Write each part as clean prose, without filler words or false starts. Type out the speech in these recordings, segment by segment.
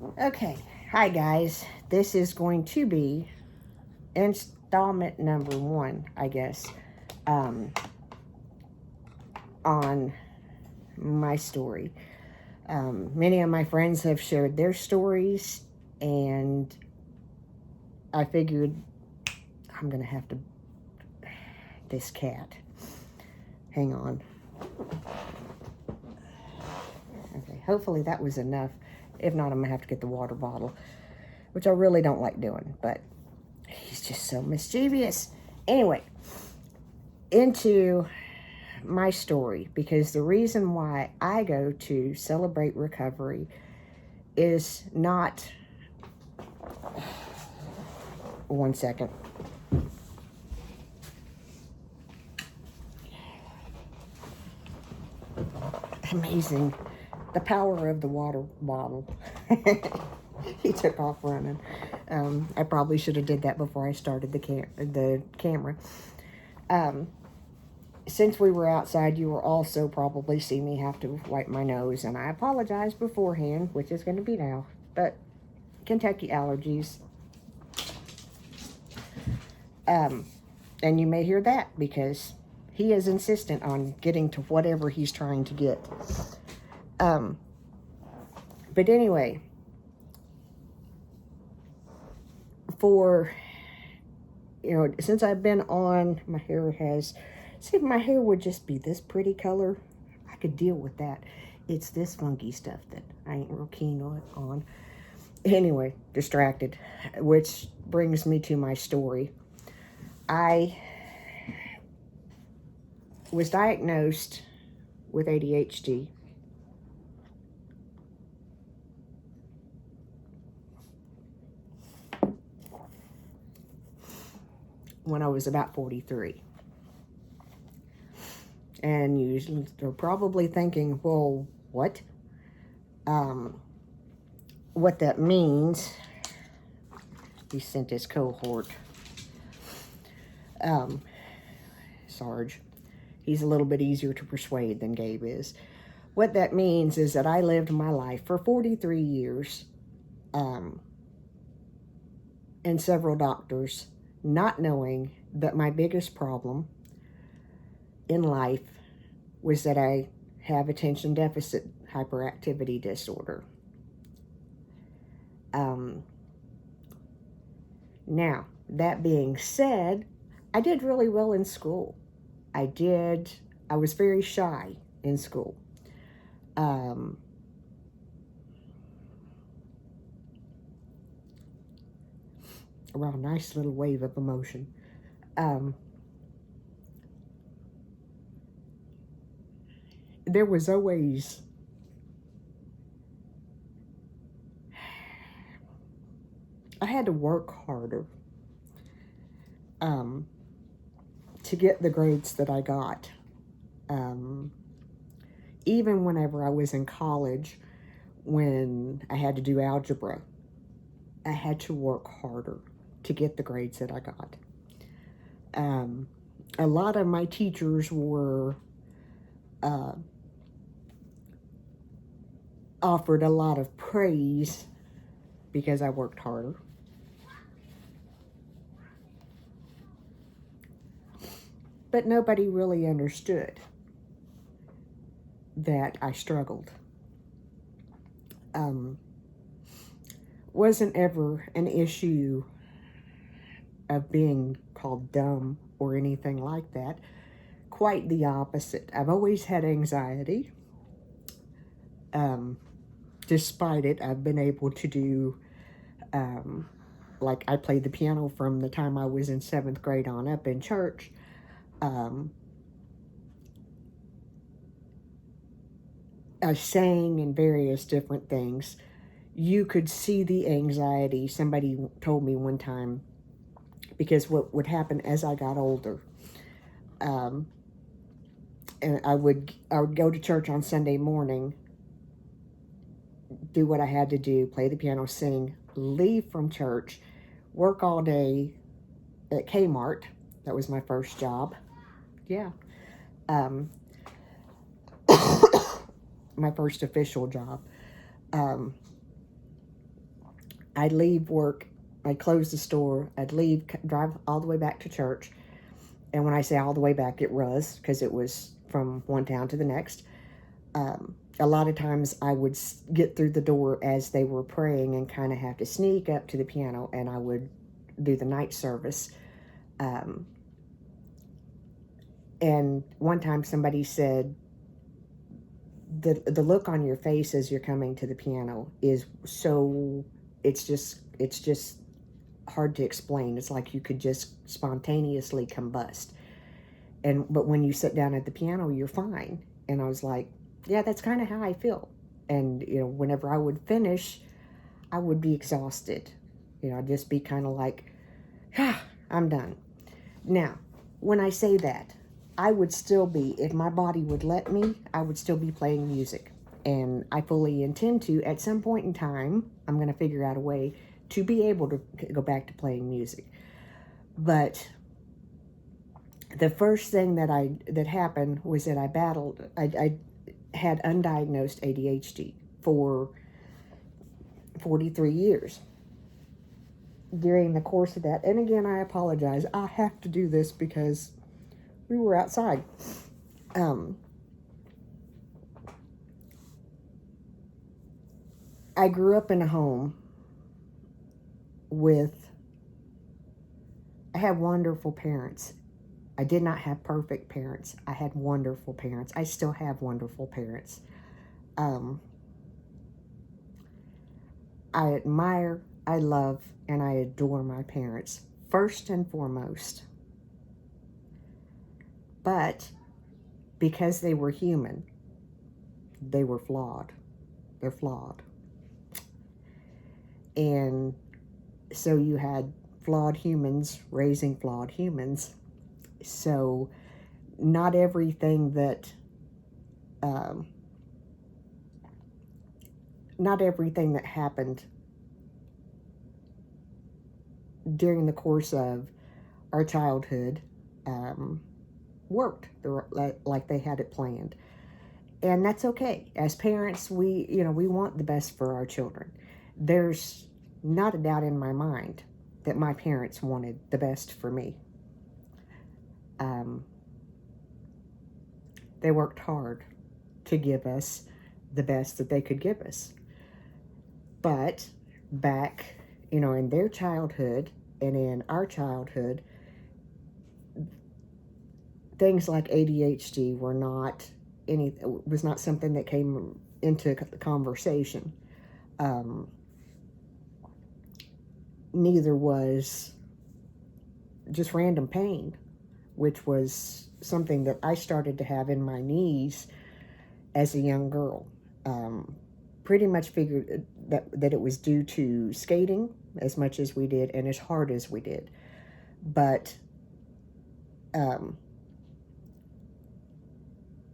Okay, hi guys. This is going to be installment number 1, I guess, um, on my story. Many of my friends have shared their stories, and I figured I'm going to have to. This cat. Hang on. Okay, hopefully that was enough. If not, I'm going to have to get the water bottle, which I really don't like doing, but he's just so mischievous. Anyway, into my story, because the reason why I go to Celebrate Recovery is not. One second. Amazing. The power of the water bottle. He took off running. I probably should have did that before I started the camera. Since we were outside, you will also probably see me have to wipe my nose, and I apologize beforehand, which is going to be now. But Kentucky allergies. And you may hear that because he is insistent on getting to whatever he's trying to get. But anyway, since I've been on, my hair see, if my hair would just be this pretty color, I could deal with that. It's this funky stuff that I ain't real keen on. Anyway, distracted, which brings me to my story. I was diagnosed with ADHD when I was about 43. And you're probably thinking, well, what? What that means, he sent his cohort, Sarge. He's a little bit easier to persuade than Gabe is. What that means is that I lived my life for 43 years, and several doctors, not knowing that my biggest problem in life was that I have attention deficit hyperactivity disorder. Now, that being said, I did really well in school. I was very shy in school. Wow, nice little wave of emotion. There was always I had to work harder to get the grades that I got. Even whenever I was in college, when I had to do algebra, I had to work harder to get the grades that I got. A lot of my teachers were offered a lot of praise because I worked harder. But nobody really understood that I struggled. Wasn't ever an issue of being called dumb or anything like that. Quite the opposite. I've always had anxiety. Despite it, I've been able to do, like I played the piano from the time I was in 7th grade on up in church. I sang in various different things. You could see the anxiety. Somebody told me one time, because what would happen as I got older, and I would go to church on Sunday morning, do what I had to do, play the piano, sing, leave from church, work all day at Kmart. That was my first job. Yeah. My first official job. I'd leave work, I'd close the store, I'd leave, drive all the way back to church. And when I say all the way back, it was, because it was from one town to the next. A lot of times I would get through the door as they were praying and kind of have to sneak up to the piano, and I would do the night service. And one time somebody said, the look on your face as you're coming to the piano is so, it's just hard to explain. It's like you could just spontaneously combust. But when you sit down at the piano, you're fine. And I was like, yeah, that's kind of how I feel. And, whenever I would finish, I would be exhausted. I'd just be kind of like, I'm done. Now, when I say that, I would still be, if my body would let me, I would still be playing music. And I fully intend to, at some point in time, I'm going to figure out a way to be able to go back to playing music. But the first thing that happened was that I had undiagnosed ADHD for 43 years. During the course of that, and again, I apologize, I have to do this because we were outside. I grew up in a home I had wonderful parents. I did not have perfect parents. I had wonderful parents. I still have wonderful parents. I admire, I love, and I adore my parents, first and foremost. But because they were human, they were flawed. They're flawed. And so you had flawed humans raising flawed humans. So not everything that happened during the course of our childhood worked like they had it planned. And that's okay. As parents, we want the best for our children. There's not a doubt in my mind that my parents wanted the best for me. They worked hard to give us the best that they could give us. But back, in their childhood and in our childhood, things like ADHD was not something that came into the conversation. Neither was just random pain, which was something that I started to have in my knees as a young girl. Pretty much figured that it was due to skating as much as we did and as hard as we did. But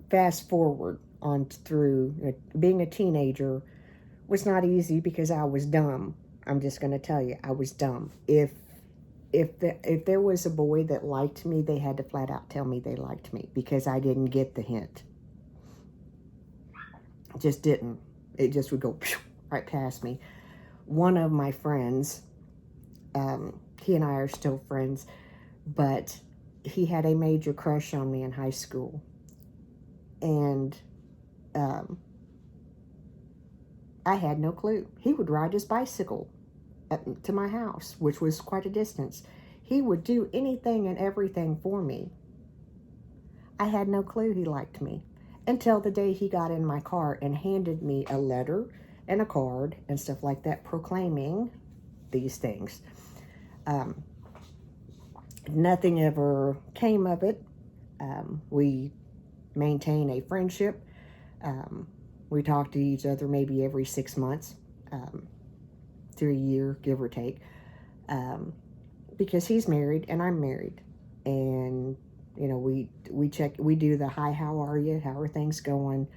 fast forward on through, being a teenager was not easy because I was dumb. I'm just going to tell you, I was dumb. If there was a boy that liked me, they had to flat out tell me they liked me because I didn't get the hint. Just didn't. It just would go right past me. One of my friends, he and I are still friends, but he had a major crush on me in high school. And I had no clue. He would ride his bicycle to my house, which was quite a distance. He would do anything and everything for me. I had no clue he liked me until the day he got in my car and handed me a letter and a card and stuff like that proclaiming these things. Nothing ever came of it. We maintain a friendship. We talk to each other maybe every 6 months, to a year, give or take, because he's married and I'm married. And, we check, we do the hi, how are you? How are things going?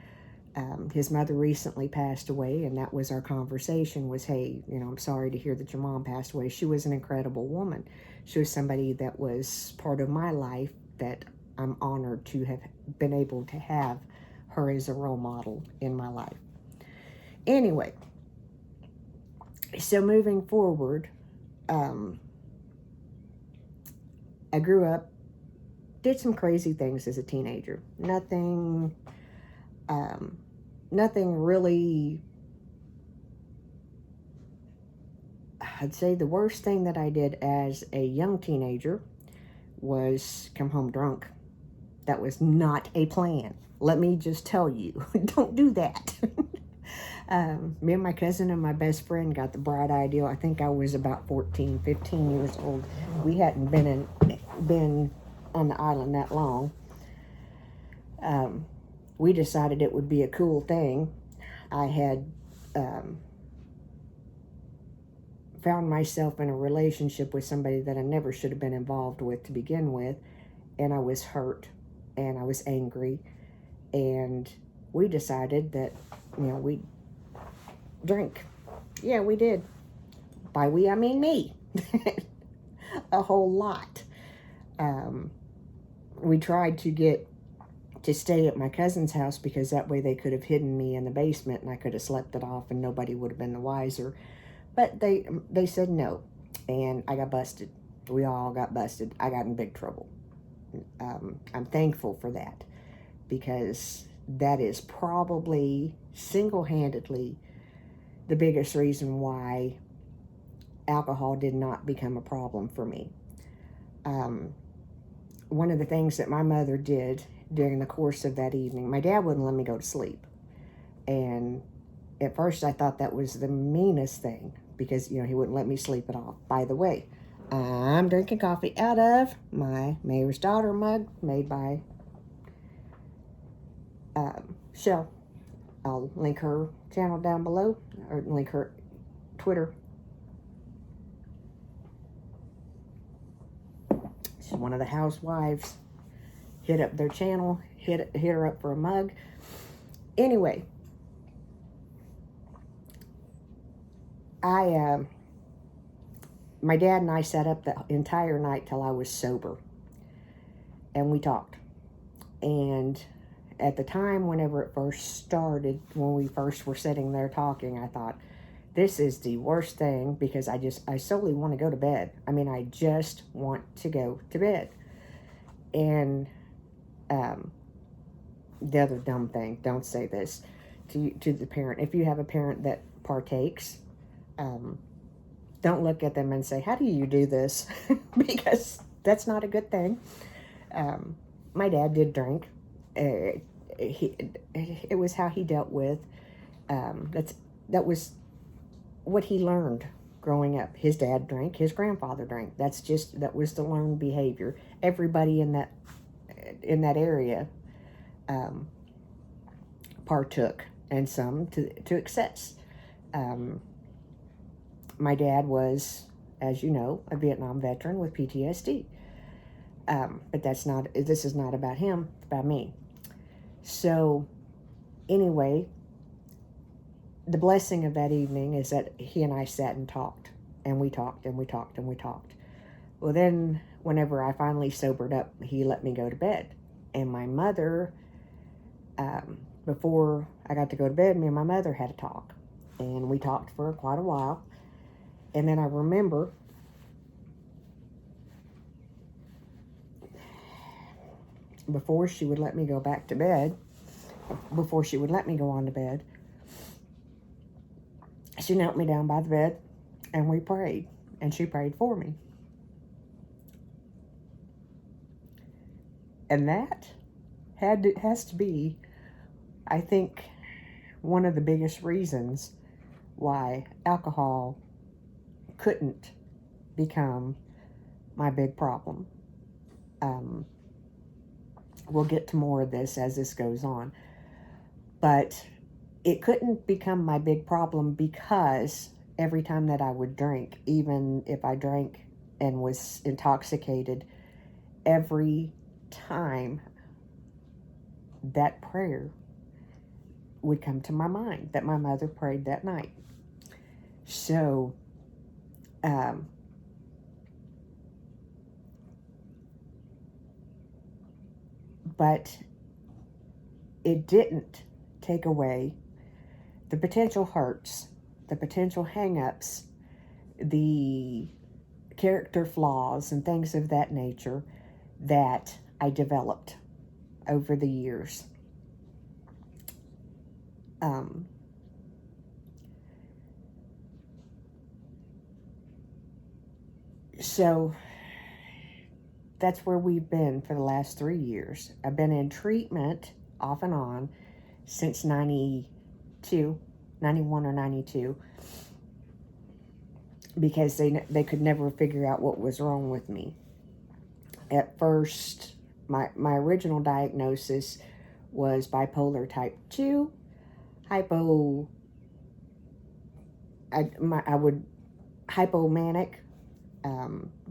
His mother recently passed away, and that was our conversation was, hey, I'm sorry to hear that your mom passed away. She was an incredible woman. She was somebody that was part of my life that I'm honored to have been able to have her as a role model in my life. Anyway, So moving forward, I grew up, did some crazy things as a teenager. Nothing really. I'd say the worst thing that I did as a young teenager was come home drunk. That was not a plan. Let me just tell you, don't do that. Me and my cousin and my best friend got the bright idea. I think I was about 14, 15 years old. We hadn't been on the island that long. We decided it would be a cool thing. I had found myself in a relationship with somebody that I never should have been involved with to begin with, and I was hurt and I was angry, and we decided that, we'd drink. Yeah, we did. By we, I mean me. A whole lot. We tried to stay at my cousin's house because that way they could have hidden me in the basement and I could have slept it off and nobody would have been the wiser. But they said no, and I got busted. We all got busted. I got in big trouble. I'm thankful for that, because that is probably single-handedly the biggest reason why alcohol did not become a problem for me. One of the things that my mother did during the course of that evening, my dad wouldn't let me go to sleep. And at first I thought that was the meanest thing, because, he wouldn't let me sleep at all. By the way, I'm drinking coffee out of my Mayor's Daughter mug made by Shell. I'll link her channel down below, or link her Twitter. She's one of the housewives. Hit up their channel, hit her up for a mug. Anyway, my dad and I sat up the entire night till I was sober, and we talked. And at the time, whenever it first started, when we first were sitting there talking, I thought, this is the worst thing, because I solely want to go to bed. I mean, I just want to go to bed. And the other dumb thing, don't say this to the parent. If you have a parent that partakes, don't look at them and say, how do you do this? Because that's not a good thing. My dad did drink. It was how he dealt with. That was what he learned growing up. His dad drank. His grandfather drank. That was the learned behavior. Everybody in that area partook, and some to excess. My dad was, as you know, a Vietnam veteran with PTSD. But this is not about him, it's about me. So anyway, the blessing of that evening is that he and I sat and talked, and we talked, and we talked, and we talked. Well, then, whenever I finally sobered up, he let me go to bed. And my mother, before I got to go to bed, me and my mother had a talk. And we talked for quite a while. And then I remember before she would let me go back to bed, before she would let me go on to bed, she knelt me down by the bed and we prayed, and she prayed for me. And that has to be, I think, one of the biggest reasons why alcohol couldn't become my big problem. We'll get to more of this as this goes on. But it couldn't become my big problem because every time that I would drink, even if I drank and was intoxicated, every time that prayer would come to my mind that my mother prayed that night. So, but it didn't take away the potential hurts the potential hang-ups, the character flaws, and things of that nature that I developed over the years. So that's where we've been for the last 3 years. I've been in treatment off and on since 92, 91 or 92, because they could never figure out what was wrong with me. At first, my original diagnosis was bipolar type 2, hypomanic,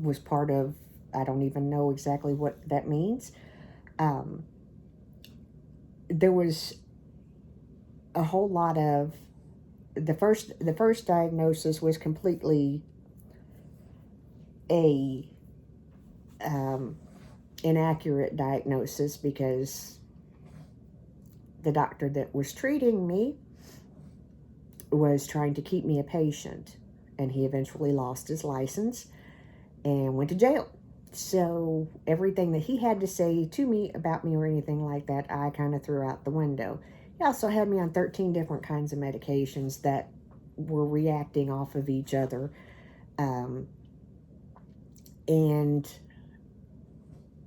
was part of, I don't even know exactly what that means. There was a whole lot of, the first diagnosis was completely a inaccurate diagnosis, because the doctor that was treating me was trying to keep me a patient, and he eventually lost his license and went to jail. So everything that he had to say to me about me or anything like that, I kind of threw out the window. He also had me on 13 different kinds of medications that were reacting off of each other. And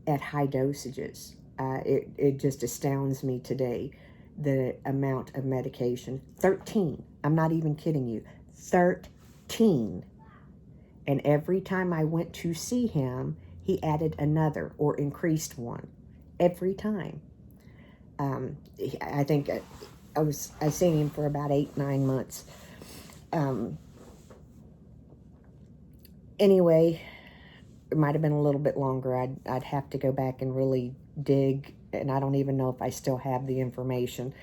at high dosages. It just astounds me today, the amount of medication. 13. I'm not even kidding you. 13. And every time I went to see him, he added another or increased one. Every time. I think I seen him for about 8-9 months. Anyway, it might have been a little bit longer. I'd have to go back and really dig, and I don't even know if I still have the information,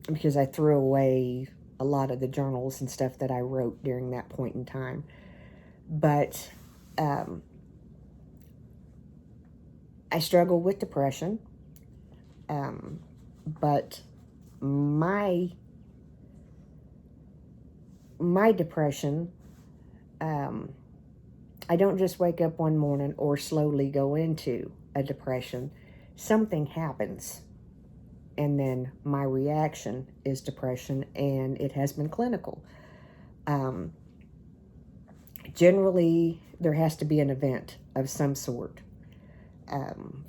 because I threw away a lot of the journals and stuff that I wrote during that point in time. But I struggle with depression, but my depression, I don't just wake up one morning or slowly go into a depression. Something happens, and then my reaction is depression, and it has been clinical. Generally, there has to be an event of some sort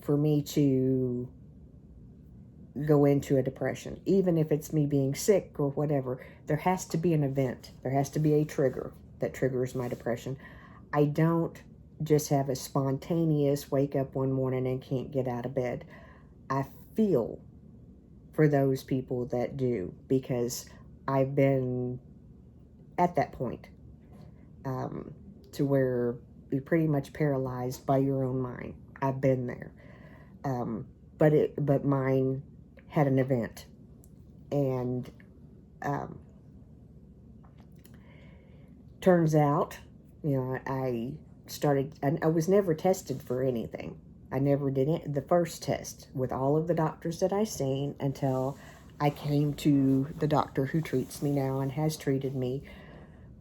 for me to go into a depression. Even if it's me being sick or whatever, there has to be an event. There has to be a trigger that triggers my depression. I don't just have a spontaneous wake up one morning and can't get out of bed. I feel for those people that do, because I've been at that point, to where you're pretty much paralyzed by your own mind. I've been there. But mine had an event, and turns out, I was never tested for anything. I never did the first test with all of the doctors that I seen until I came to the doctor who treats me now and has treated me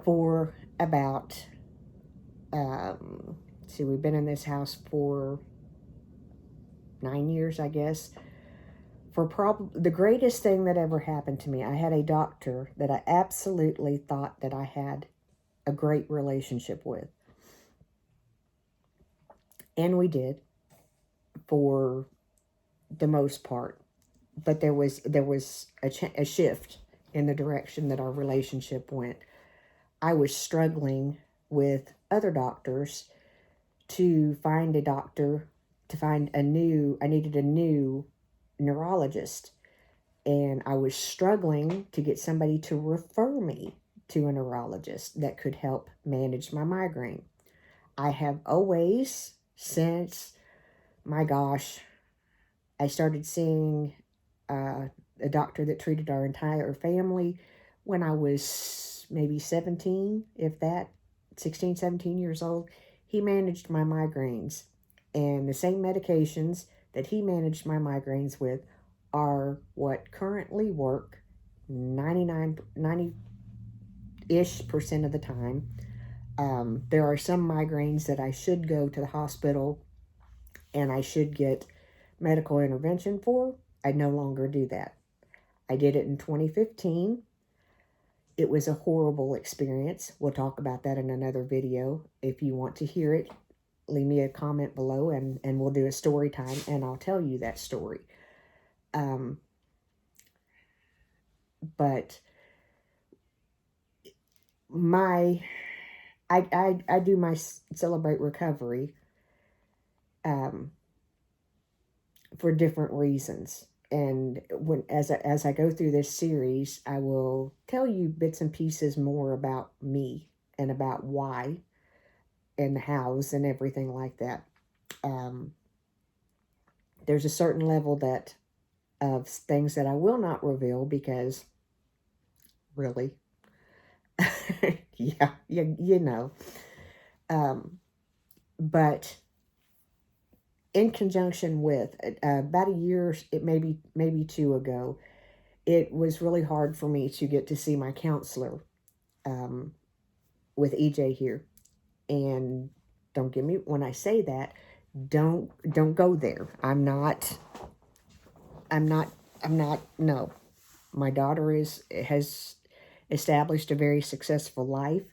for about, we've been in this house for 9 years, I guess. The greatest thing that ever happened to me, I had a doctor that I absolutely thought that I had a great relationship with. And we did, for the most part. But there was a shift in the direction that our relationship went. I was struggling with other doctors to find a doctor, I needed a new neurologist. And I was struggling to get somebody to refer me to a neurologist that could help manage my migraine. I have always, since, my gosh, I started seeing a doctor that treated our entire family when I was maybe 17, if that, 16, 17 years old. He managed my migraines, and the same medications that he managed my migraines with are what currently work 90-ish% of the time. There are some migraines that I should go to the hospital and I should get medical intervention for. I no longer do that. I did it in 2015. It was a horrible experience. We'll talk about that in another video. If you want to hear it, leave me a comment below and we'll do a story time and I'll tell you that story. But I do my Celebrate Recovery for different reasons. And as I go through this series, I will tell you bits and pieces more about me and about why and hows and everything like that. There's a certain level of things that I will not reveal because, really, yeah, you know. But in conjunction with about a year, it maybe two ago, it was really hard for me to get to see my counselor with EJ here. And don't get me, when I say that, don't go there. I'm not, no. My daughter has established a very successful life.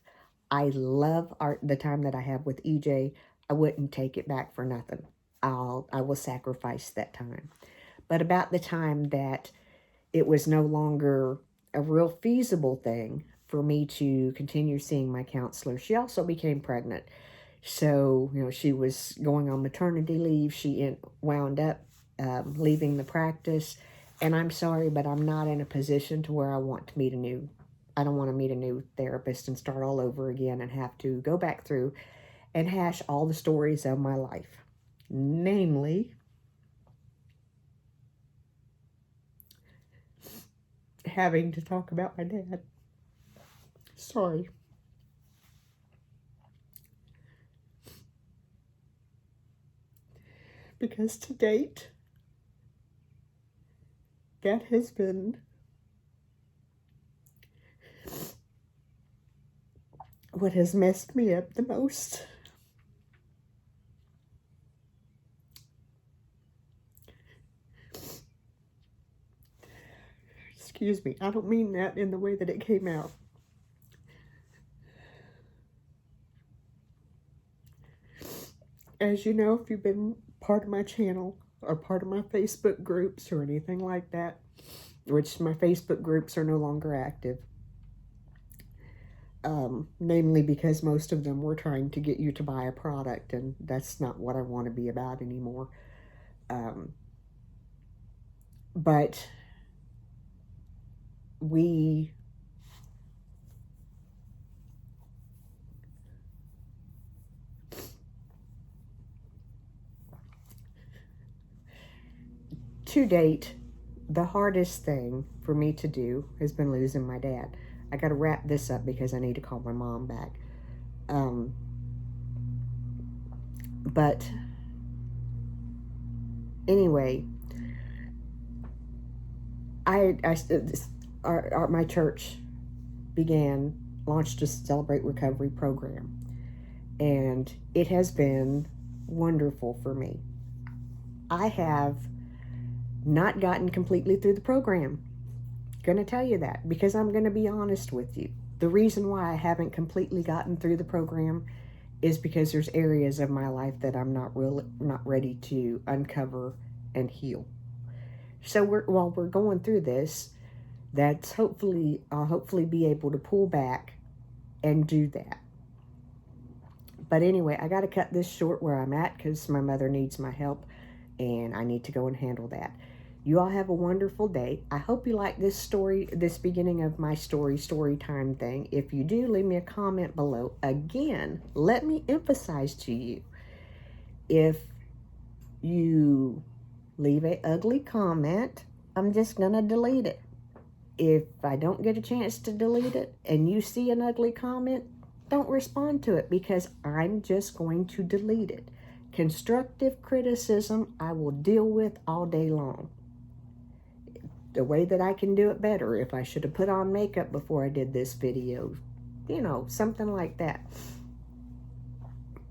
I love the time that I have with EJ. I wouldn't take it back for nothing. I will sacrifice that time. But about the time that it was no longer a real feasible thing for me to continue seeing my counselor, she also became pregnant. So, she was going on maternity leave. She wound up leaving the practice. And I'm sorry, but I'm not in a position to where I don't want to meet a new therapist and start all over again and have to go back through and hash all the stories of my life. Namely, having to talk about my dad. Sorry. Because to date, that has been what has messed me up the most. Excuse me, I don't mean that in the way that it came out. As you know, if you've been part of my channel or part of my Facebook groups or anything like that, which my Facebook groups are no longer active, namely because most of them were trying to get you to buy a product, and that's not what I want to be about anymore. But we to date, the hardest thing for me to do has been losing my dad. I got to wrap this up because I need to call my mom back. But anyway, my church launched a Celebrate Recovery program, and it has been wonderful for me. I have not gotten completely through the program. Gonna tell you that because I'm gonna be honest with you. The reason why I haven't completely gotten through the program is because there's areas of my life that I'm not ready to uncover and heal. So while we're going through this, I'll hopefully be able to pull back and do that. But anyway, I got to cut this short where I'm at because my mother needs my help and I need to go and handle that. You all have a wonderful day. I hope you like this story, this beginning of my story time thing. If you do, leave me a comment below. Again, let me emphasize to you, if you leave an ugly comment, I'm just going to delete it. If I don't get a chance to delete it and you see an ugly comment, don't respond to it because I'm just going to delete it. Constructive criticism I will deal with all day long. the way that I can do it better. If I should have put on makeup before I did this video, you know, something like that.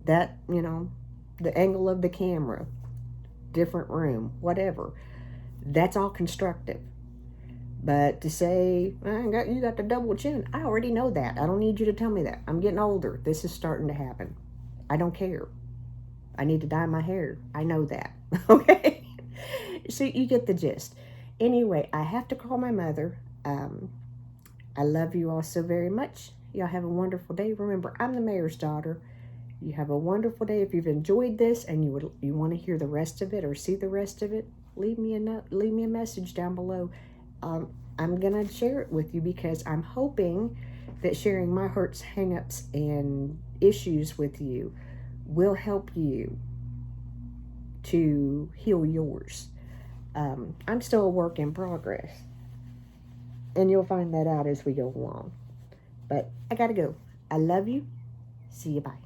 That, you know, the angle of the camera, different room, whatever. That's all constructive. But to say, you got the double chin, I already know that. I don't need you to tell me that. I'm getting older. This is starting to happen. I don't care. I need to dye my hair. I know that. Okay? So you get the gist. Anyway, I have to call my mother. I love you all so very much. Y'all have a wonderful day. Remember, I'm the mayor's daughter. You have a wonderful day. If you've enjoyed this and you want to hear the rest of it or see the rest of it, leave me a note, leave me a message down below. I'm going to share it with you because I'm hoping that sharing my hurts, hang-ups, and issues with you will help you to heal yours. I'm still a work in progress, and you'll find that out as we go along. But I got to go. I love you. See you. Bye.